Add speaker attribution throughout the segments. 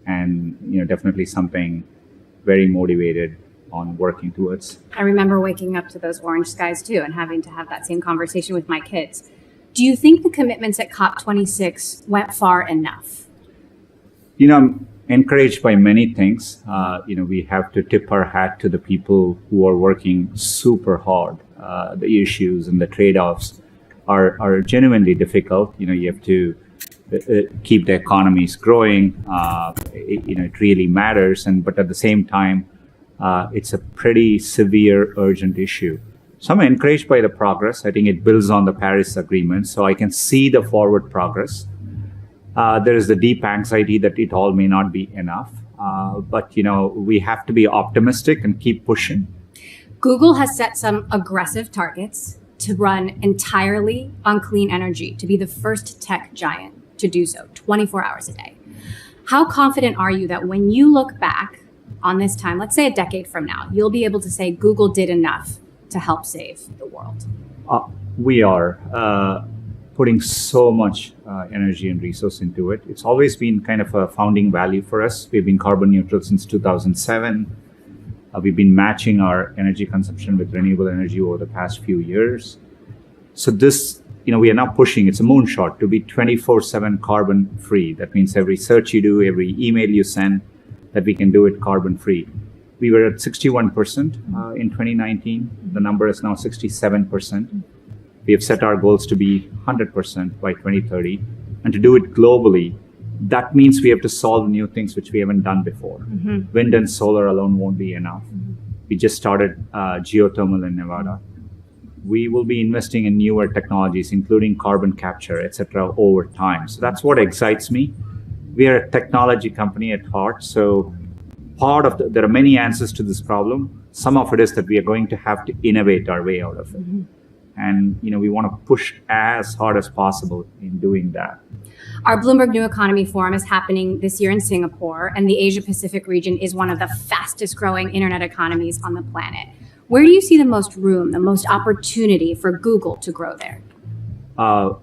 Speaker 1: and definitely something very motivated on working towards.
Speaker 2: I remember waking up to those orange skies too and having to have that same conversation with my kids. Do you think the commitments at COP26 went far enough?
Speaker 1: I'm encouraged by many things. We have to tip our hat to the people who are working super hard. The issues and the trade-offs are genuinely difficult. You have to keep the economies growing. It really matters. But at the same time, it's a pretty severe, urgent issue. So I'm encouraged by the progress. I think it builds on the Paris Agreement, so I can see the forward progress. There is the deep anxiety that it all may not be enough. But we have to be optimistic and keep pushing.
Speaker 2: Google has set some aggressive targets to run entirely on clean energy, to be the first tech giant to do so 24 hours a day. How confident are you that when you look back on this time, let's say a decade from now, you'll be able to say Google did enough to help save the world?
Speaker 1: We are putting so much energy and resource into it. It's always been kind of a founding value for us. We've been carbon neutral since 2007. We've been matching our energy consumption with renewable energy over the past few years. So this, we are now pushing, it's a moonshot to be 24/7 carbon free. That means every search you do, every email you send, that we can do it carbon free. We were at 61% in 2019. The number is now 67%. We have set our goals to be 100% by 2030. And to do it globally, that means we have to solve new things which we haven't done before. Mm-hmm. Wind and solar alone won't be enough. Mm-hmm. We just started geothermal in Nevada. We will be investing in newer technologies, including carbon capture, et cetera, over time. So that's what excites me. We are a technology company at heart. So there are many answers to this problem. Some of it is that we are going to have to innovate our way out of it. Mm-hmm. And, we want to push as hard as possible in doing that.
Speaker 2: Our Bloomberg New Economy Forum is happening this year in Singapore, and the Asia Pacific region is one of the fastest growing internet economies on the planet. Where do you see the most room, the most opportunity for Google to grow there?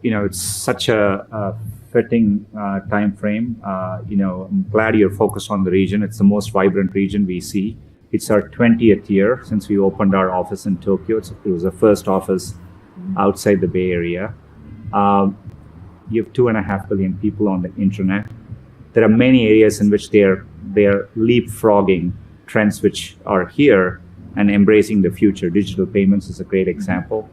Speaker 1: It's such a fitting time frame. I'm glad you're focused on the region. It's the most vibrant region we see. It's our 20th year since we opened our office in Tokyo. It was the first office outside the Bay Area. You have 2.5 billion people on the internet. There are many areas in which they are leapfrogging trends which are here and embracing the future. Digital payments is a great example.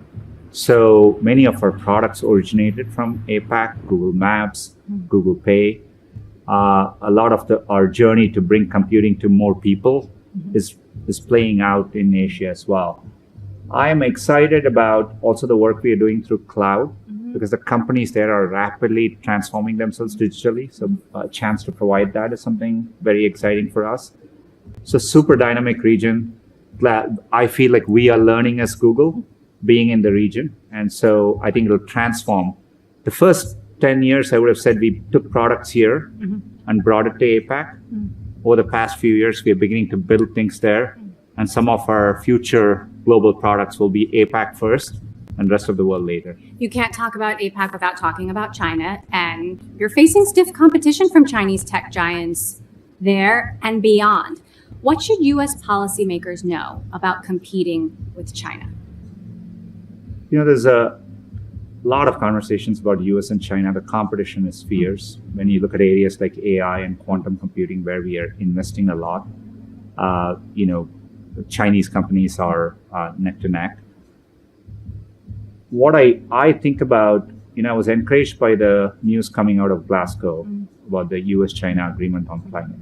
Speaker 1: So many of our products originated from APAC, Google Maps, Google Pay. A lot of our journey to bring computing to more people is playing out in Asia as well. I am excited about also the work we are doing through cloud, because the companies there are rapidly transforming themselves digitally. So a chance to provide that is something very exciting for us. So super dynamic region. I feel like we are learning as Google, being in the region. And so I think it'll transform. The first 10 years, I would have said we took products here and brought it to APAC. Over the past few years, we are beginning to build things there. And some of our future global products will be APAC first and rest of the world later.
Speaker 2: You can't talk about APAC without talking about China. And you're facing stiff competition from Chinese tech giants there and beyond. What should U.S. policymakers know about competing with China?
Speaker 1: There's a lot of conversations about U.S. and China. The competition is fierce. When you look at areas like AI and quantum computing, where we are investing a lot, Chinese companies are neck to neck. What I think about, I was encouraged by the news coming out of Glasgow about the U.S.-China agreement on climate.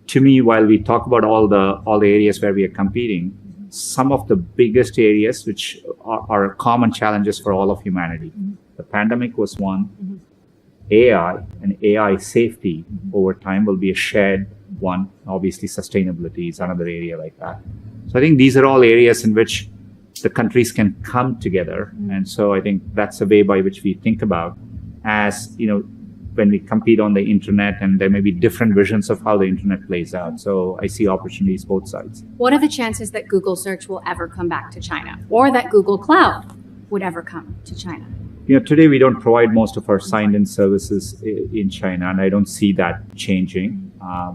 Speaker 1: To me, while we talk about all the areas where we are competing, some of the biggest areas which are common challenges for all of humanity. The pandemic was one. AI and AI safety over time will be a shared one. Obviously, sustainability is another area like that. So I think these are all areas in which the countries can come together. And so I think that's a way by which we think about as, when we compete on the internet, and there may be different visions of how the internet plays out. So I see opportunities both sides.
Speaker 2: What are the chances that Google Search will ever come back to China, or that Google Cloud would ever come to China?
Speaker 1: Today we don't provide most of our signed-in services in China, and I don't see that changing.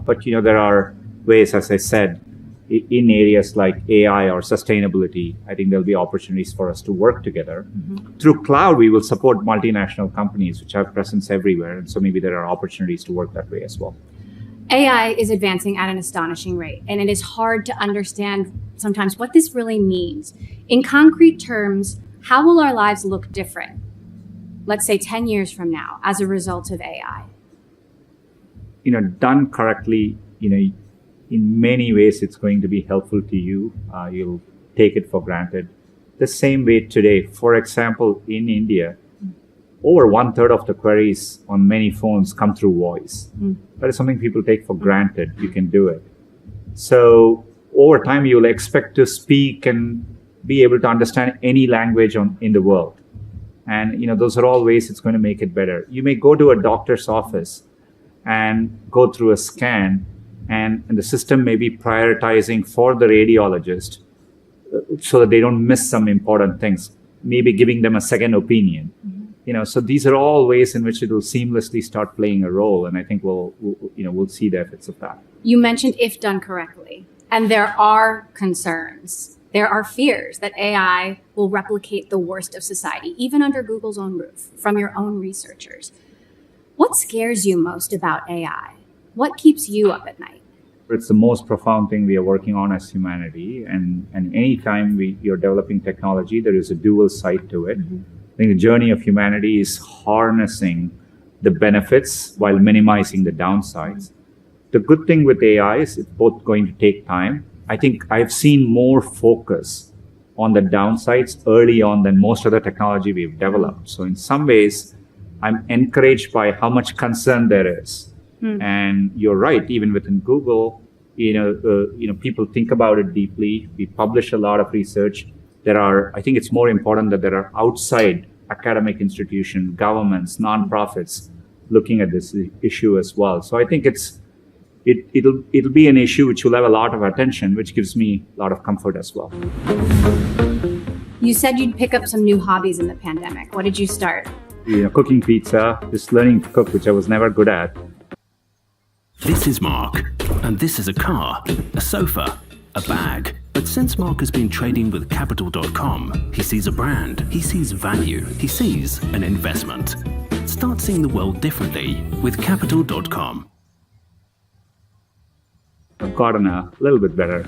Speaker 1: But there are ways, as I said, in areas like AI or sustainability. I think there'll be opportunities for us to work together. Mm-hmm. Through cloud, we will support multinational companies which have presence everywhere, and so maybe there are opportunities to work that way as well.
Speaker 2: AI is advancing at an astonishing rate, and it is hard to understand sometimes what this really means. In concrete terms, how will our lives look different, let's say 10 years from now, as a result of AI?
Speaker 1: Done correctly, in many ways, it's going to be helpful to you. You'll take it for granted. The same way today, for example, in India, over 1/3 of the queries on many phones come through voice. That is something people take for granted. You can do it. So over time, you'll expect to speak and be able to understand any language in the world. And, those are all ways it's going to make it better. You may go to a doctor's office and go through a scan, and the system may be prioritizing for the radiologist so that they don't miss some important things, maybe giving them a second opinion. Mm-hmm. So these are all ways in which it will seamlessly start playing a role, and I think we'll see the effects of that.
Speaker 2: You mentioned if done correctly, and there are concerns. There are fears that AI will replicate the worst of society, even under Google's own roof, from your own researchers. What scares you most about AI? What keeps you up at night?
Speaker 1: It's the most profound thing we are working on as humanity. And anytime you're developing technology, there is a dual side to it. Mm-hmm. I think the journey of humanity is harnessing the benefits while minimizing the downsides. The good thing with AI is it's both going to take time. I think I've seen more focus on the downsides early on than most other technology we've developed. So in some ways, I'm encouraged by how much concern there is. And you're right, even within Google, people think about it deeply. We publish a lot of research. I think it's more important that there are outside academic institutions, governments, nonprofits looking at this issue as well. So I think it'll be an issue which will have a lot of attention, which gives me a lot of comfort as well.
Speaker 2: You said you'd pick up some new hobbies in the pandemic. What did you start?
Speaker 1: Cooking pizza, just learning to cook, which I was never good at.
Speaker 3: This is Mark, and this is a car, a sofa, a bag. But since Mark has been trading with Capital.com, he sees a brand, he sees value, he sees an investment. Start seeing the world differently with Capital.com.
Speaker 1: I've gotten a little bit better.